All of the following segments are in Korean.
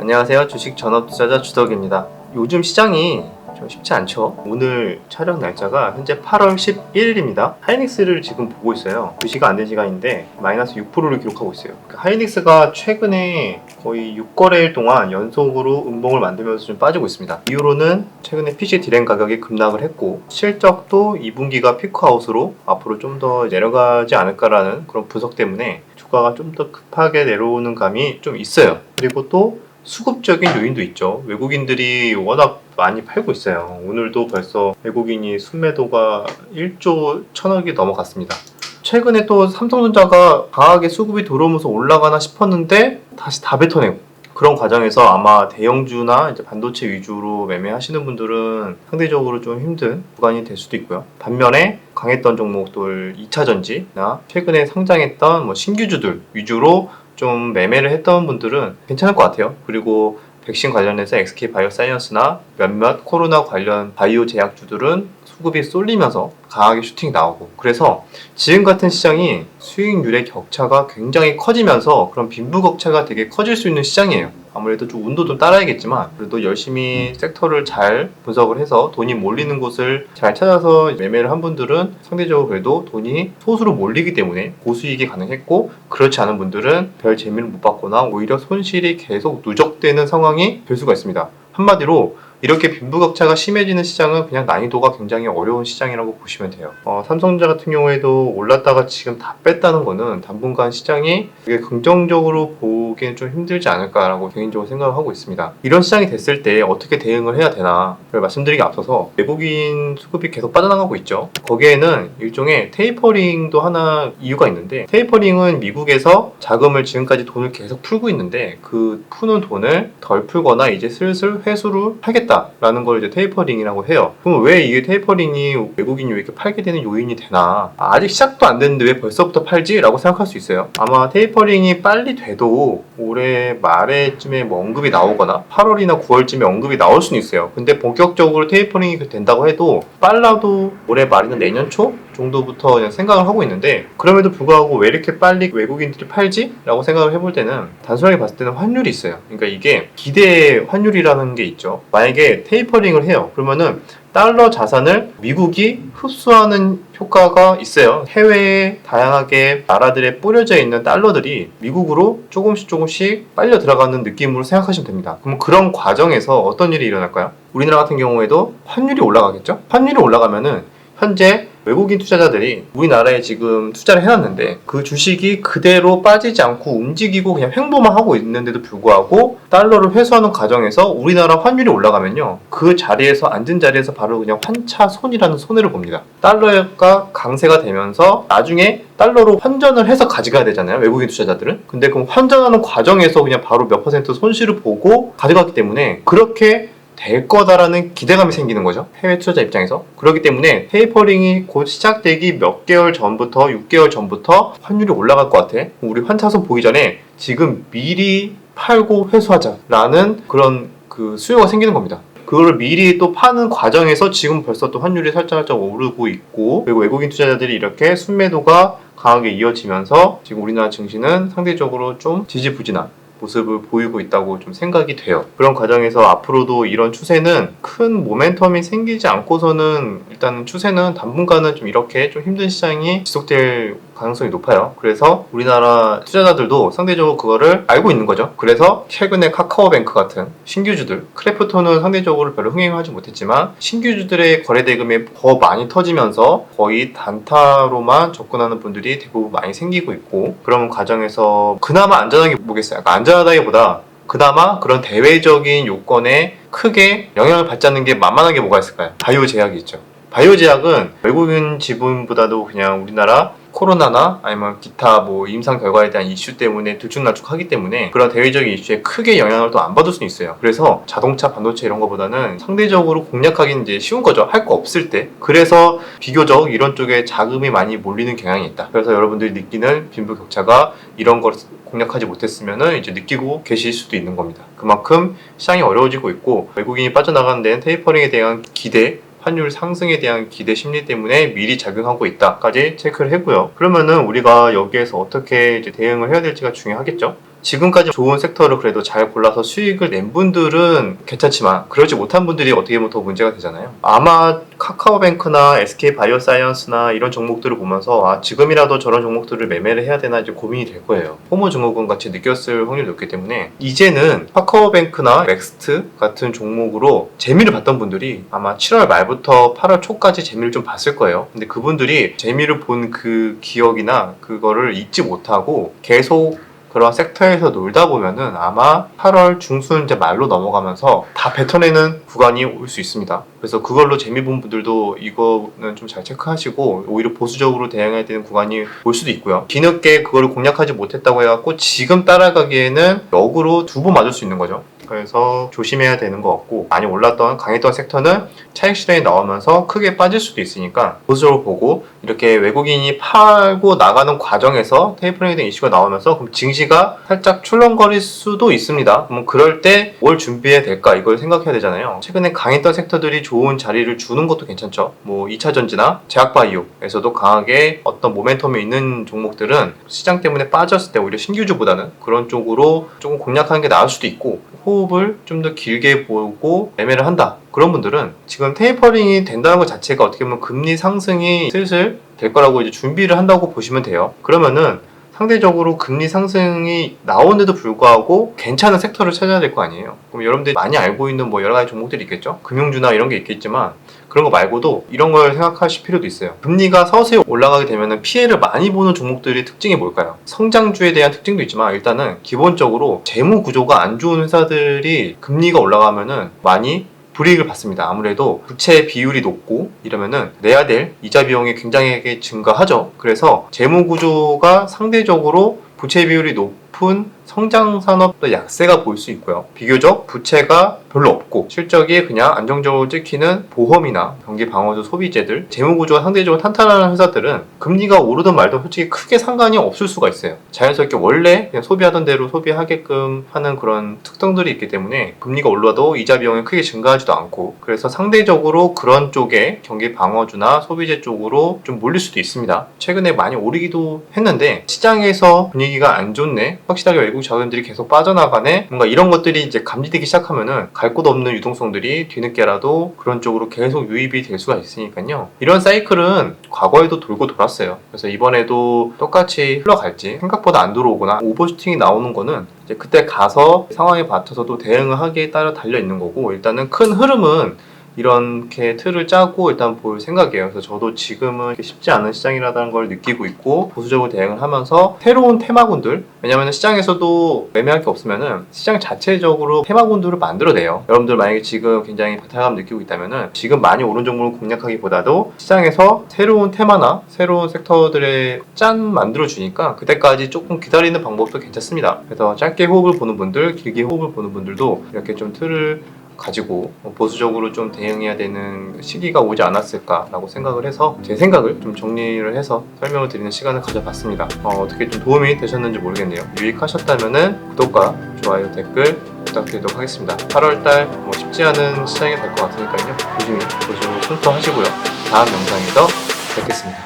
안녕하세요. 주식 전업 투자자 주덕입니다. 요즘 시장이 좀 쉽지 않죠. 오늘 촬영 날짜가 현재 8월 11일입니다. 하이닉스를 지금 보고 있어요. 2시가 안 된 시간인데 마이너스 6%를 기록하고 있어요. 하이닉스가 최근에 거의 6거래일 동안 연속으로 음봉을 만들면서 좀 빠지고 있습니다. 이후로는 최근에 PC 디램 가격이 급락을 했고 실적도 2분기가 피크아웃으로 앞으로 좀 더 내려가지 않을까라는 그런 분석 때문에 주가가 좀 더 급하게 내려오는 감이 좀 있어요. 그리고 또 수급적인 요인도 있죠. 외국인들이 워낙 많이 팔고 있어요. 오늘도 벌써 외국인이 순매도가 1조 1000억이 넘어갔습니다. 최근에 또 삼성전자가 강하게 수급이 들어오면서 올라가나 싶었는데 다시 다 뱉어내고, 그런 과정에서 아마 대형주나 이제 반도체 위주로 매매하시는 분들은 상대적으로 좀 힘든 구간이 될 수도 있고요. 반면에 강했던 종목들 2차전지나 최근에 상장했던 신규주들 위주로 좀 매매를 했던 분들은 괜찮을 것 같아요. 그리고 백신 관련해서 SK바이오사이언스나 몇몇 코로나 관련 바이오 제약주들은 수급이 쏠리면서 강하게 슈팅이 나오고, 그래서 지금 같은 시장이 수익률의 격차가 굉장히 커지면서 그런 빈부격차가 되게 커질 수 있는 시장이에요. 아무래도 좀 운도 좀 따라야겠지만 그래도 열심히 섹터를 잘 분석을 해서 돈이 몰리는 곳을 잘 찾아서 매매를 한 분들은 상대적으로 그래도 돈이 소수로 몰리기 때문에 고수익이 가능했고, 그렇지 않은 분들은 별 재미를 못 봤거나 오히려 손실이 계속 누적되는 상황이 될 수가 있습니다. 한마디로 이렇게 빈부격차가 심해지는 시장은 그냥 난이도가 굉장히 어려운 시장이라고 보시면 돼요. 삼성전자 같은 경우에도 올랐다가 지금 다 뺐다는 거는 당분간 시장이 되게 긍정적으로 보기엔 좀 힘들지 않을까라고 개인적으로 생각을 하고 있습니다. 이런 시장이 됐을 때 어떻게 대응을 해야 되나 말씀드리기 앞서서 외국인 수급이 계속 빠져나가고 있죠. 거기에는 일종의 테이퍼링도 하나 이유가 있는데, 테이퍼링은 미국에서 자금을 지금까지 돈을 계속 풀고 있는데 그 푸는 돈을 덜 풀거나 이제 슬슬 회수를 하겠다 라는 걸 이제 테이퍼링이라고 해요. 그럼 왜 이게 테이퍼링이 외국인이 왜 이렇게 팔게 되는 요인이 되나? 아직 시작도 안 됐는데 왜 벌써부터 팔지? 라고 생각할 수 있어요. 아마 테이퍼링이 빨리 돼도 올해 말에쯤에 언급이 나오거나 8월이나 9월쯤에 언급이 나올 수는 있어요. 근데 본격적으로 테이퍼링이 된다고 해도 빨라도 올해 말이나 내년 초 정도부터 그냥 생각을 하고 있는데, 그럼에도 불구하고 왜 이렇게 빨리 외국인들이 팔지? 라고 생각을 해볼 때는 단순하게 봤을 때는 환율이 있어요. 그러니까 이게 기대 환율이라는 게 있죠. 만약에 테이퍼링을 해요. 그러면은 달러 자산을 미국이 흡수하는 효과가 있어요. 해외에 다양하게 나라들에 뿌려져 있는 달러들이 미국으로 조금씩 빨려 들어가는 느낌으로 생각하시면 됩니다. 그럼 그런 과정에서 어떤 일이 일어날까요? 우리나라 같은 경우에도 환율이 올라가겠죠? 환율이 올라가면은 현재 외국인 투자자들이 우리나라에 지금 투자를 해놨는데 그 주식이 그대로 빠지지 않고 움직이고 그냥 횡보만 하고 있는데도 불구하고 달러를 회수하는 과정에서 우리나라 환율이 올라가면요, 그 자리에서 앉은 자리에서 바로 그냥 환차손이라는 손해를 봅니다. 달러가 강세가 되면서 나중에 달러로 환전을 해서 가져가야 되잖아요, 외국인 투자자들은. 근데 그 환전하는 과정에서 그냥 바로 몇 퍼센트 손실을 보고 가져갔기 때문에 그렇게 될 거다라는 기대감이 생기는 거죠, 해외 투자자 입장에서. 그렇기 때문에 테이퍼링이 곧 시작되기 몇 개월 전부터 6개월 전부터 환율이 올라갈 것 같아. 우리 환차손 보기 전에 지금 미리 팔고 회수하자라는 그런 수요가 생기는 겁니다. 그거를 미리 또 파는 과정에서 지금 벌써 또 환율이 살짝 오르고 있고, 그리고 외국인 투자자들이 이렇게 순매도가 강하게 이어지면서 지금 우리나라 증시는 상대적으로 좀 지지부진한 모습을 보이고 있다고 좀 생각이 돼요. 그런 과정에서 앞으로도 이런 추세는 큰 모멘텀이 생기지 않고서는 일단 추세는 당분간은 좀 이렇게 좀 힘든 시장이 지속될 가능성이 높아요. 그래서 우리나라 투자자들도 상대적으로 그거를 알고 있는 거죠. 그래서 최근에 카카오뱅크 같은 신규주들, 크래프톤은 상대적으로 별로 흥행하지 못했지만 신규주들의 거래 대금이 더 많이 터지면서 거의 단타로만 접근하는 분들이 대부분 많이 생기고 있고, 그런 과정에서 그나마 안전하게 보겠어요. 약간 안전하다기보다 그나마 그런 대외적인 요건에 크게 영향을 받지 않는 게 만만한 게 뭐가 있을까요? 바이오 제약이 있죠. 바이오 제약은 외국인 지분보다도 그냥 우리나라 코로나나 아니면 기타 임상 결과에 대한 이슈 때문에 들쭉날쭉하기 때문에 그런 대외적인 이슈에 크게 영향을 또 안 받을 수는 있어요. 그래서 자동차, 반도체 이런 거보다는 상대적으로 공략하기는 이제 쉬운 거죠. 할 거 없을 때. 그래서 비교적 이런 쪽에 자금이 많이 몰리는 경향이 있다. 그래서 여러분들이 느끼는 빈부격차가 이런 걸 공략하지 못했으면은 이제 느끼고 계실 수도 있는 겁니다. 그만큼 시장이 어려워지고 있고, 외국인이 빠져나가는 데는 테이퍼링에 대한 기대, 환율 상승에 대한 기대 심리 때문에 미리 작용하고 있다까지 체크를 했고요. 그러면은 우리가 여기에서 어떻게 이제 대응을 해야 될지가 중요하겠죠. 지금까지 좋은 섹터를 그래도 잘 골라서 수익을 낸 분들은 괜찮지만 그러지 못한 분들이 어떻게 보면 더 문제가 되잖아요. 아마 카카오뱅크나 SK바이오사이언스나 이런 종목들을 보면서 지금이라도 저런 종목들을 매매를 해야 되나 이제 고민이 될 거예요. 호모증후군 같이 느꼈을 확률이 높기 때문에 이제는 카카오뱅크나 넥스트 같은 종목으로 재미를 봤던 분들이 아마 7월 말부터 8월 초까지 재미를 좀 봤을 거예요. 근데 그분들이 재미를 본 그 기억이나 그거를 잊지 못하고 계속 그런 섹터에서 놀다 보면은 아마 8월 중순 이제 말로 넘어가면서 다 뱉어내는 구간이 올 수 있습니다. 그래서 그걸로 재미 본 분들도 이거는 좀 잘 체크하시고 오히려 보수적으로 대응해야 되는 구간이 올 수도 있고요. 뒤늦게 그걸 공략하지 못했다고 해갖고 지금 따라가기에는 역으로 두 번 맞을 수 있는 거죠. 그래서 조심해야 되는 것 같고, 많이 올랐던 강했던 섹터는 차익 실현이 나오면서 크게 빠질 수도 있으니까 보수적으로 보고, 이렇게 외국인이 팔고 나가는 과정에서 테이퍼링에 대한 이슈가 나오면서 그럼 증시가 살짝 출렁거릴 수도 있습니다. 그럼 그럴 때 뭘 준비해야 될까, 이걸 생각해야 되잖아요. 최근에 강했던 섹터들이 좋은 자리를 주는 것도 괜찮죠. 뭐 2차전지나 제약바이오에서도 강하게 어떤 모멘텀이 있는 종목들은 시장 때문에 빠졌을 때 오히려 신규주보다는 그런 쪽으로 조금 공략하는 게 나을 수도 있고, 호흡을 좀 더 길게 보고 매매를 한다, 그런 분들은 지금 테이퍼링이 된다는 것 자체가 어떻게 보면 금리 상승이 슬슬 될 거라고 이제 준비를 한다고 보시면 돼요. 그러면은 상대적으로 금리 상승이 나오는데도 불구하고 괜찮은 섹터를 찾아야 될 거 아니에요. 그럼 여러분들이 많이 알고 있는 뭐 여러 가지 종목들이 있겠죠. 금융주나 이런 게 있겠지만 그런 거 말고도 이런 걸 생각하실 필요도 있어요. 금리가 서서히 올라가게 되면 피해를 많이 보는 종목들의 특징이 뭘까요? 성장주에 대한 특징도 있지만 일단은 기본적으로 재무 구조가 안 좋은 회사들이 금리가 올라가면은 많이 불이익을 받습니다. 아무래도 부채 비율이 높고 이러면은 내야 될 이자 비용이 굉장히 증가하죠. 그래서 재무 구조가 상대적으로 부채 비율이 높은 성장 산업의 약세가 보일 수 있고요. 비교적 부채가 별로 없고 실적이 그냥 안정적으로 찍히는 보험이나 경기 방어주 소비재들, 재무 구조가 상대적으로 탄탄한 회사들은 금리가 오르든 말든 솔직히 크게 상관이 없을 수가 있어요. 자연스럽게 원래 그냥 소비하던 대로 소비하게끔 하는 그런 특성들이 있기 때문에 금리가 올라도 이자 비용이 크게 증가하지도 않고, 그래서 상대적으로 그런 쪽에 경기 방어주나 소비재 쪽으로 좀 몰릴 수도 있습니다. 최근에 많이 오르기도 했는데 시장에서 분위기가 안 좋네, 확실하게 외국 자금들이 계속 빠져나가네, 뭔가 이런 것들이 이제 감지되기 시작하면은 갈 곳 없는 유동성들이 뒤늦게라도 그런 쪽으로 계속 유입이 될 수가 있으니까요. 이런 사이클은 과거에도 돌고 돌았어요. 그래서 이번에도 똑같이 흘러갈지, 생각보다 안 들어오거나 오버슈팅이 나오는 거는 이제 그때 가서 상황에 맞춰서도 대응을 하기에 따라 달려 있는 거고, 일단은 큰 흐름은 이렇게 틀을 짜고 일단 볼 생각이에요. 그래서 저도 지금은 쉽지 않은 시장이라는 걸 느끼고 있고 보수적으로 대응을 하면서 새로운 테마군들, 왜냐면 시장에서도 매매할 게 없으면은 시장 자체적으로 테마군들을 만들어내요. 여러분들 만약에 지금 굉장히 박탈감 느끼고 있다면은 지금 많이 오른 종목을 공략하기보다도 시장에서 새로운 테마나 새로운 섹터들의 짠 만들어주니까 그때까지 조금 기다리는 방법도 괜찮습니다. 그래서 짧게 호흡을 보는 분들, 길게 호흡을 보는 분들도 이렇게 좀 틀을 가지고 보수적으로 좀 대응해야 되는 시기가 오지 않았을까라고 생각을 해서 제 생각을 좀 정리를 해서 설명을 드리는 시간을 가져봤습니다. 어떻게 좀 도움이 되셨는지 모르겠네요. 유익하셨다면 구독과 좋아요, 댓글 부탁드리도록 하겠습니다. 8월달 뭐 쉽지 않은 시장이 될 것 같으니까요. 조심히 보시고 순토하시고요. 다음 영상에서 뵙겠습니다.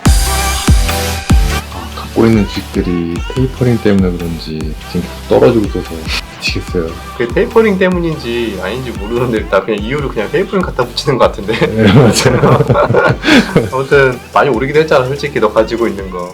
갖고 있는 주식들이 테이퍼링 때문에 그런지 지금 계속 떨어지고 있어서 미치겠어요. 그게 테이퍼링 때문인지 아닌지 모르는데 다 그냥 이유를 그냥 테이퍼링 갖다 붙이는 것 같은데. 네, 맞아요. 아무튼 많이 오르기도 했잖아, 솔직히 너 가지고 있는 거.